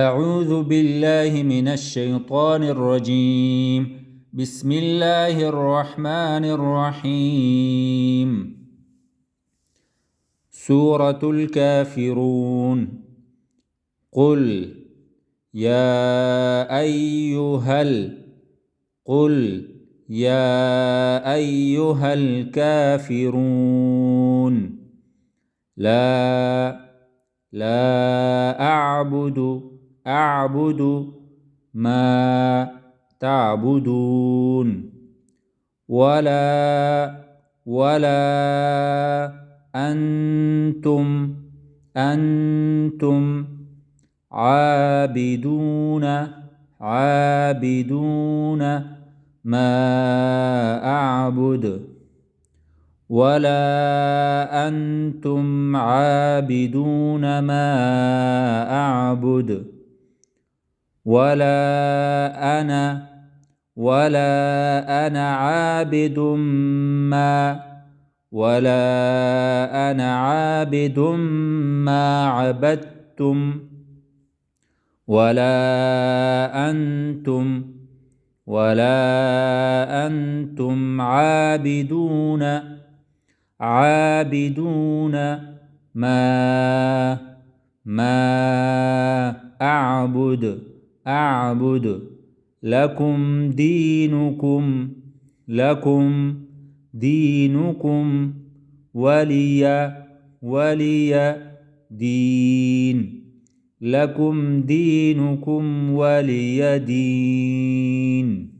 أعوذ بالله من الشيطان الرجيم. بسم الله الرحمن الرحيم. سورة الكافرون. قل يا أيها الكافرون لا أعبد ما تعبدون ولا أنتم عابدون ما أعبد ولا أنتم عابدون ما أعبد ولا أنا عابد ما عبدتم ولا أنتم عابدون ما أعبد لكم دينكم ولي دين. لكم دينكم ولي دين.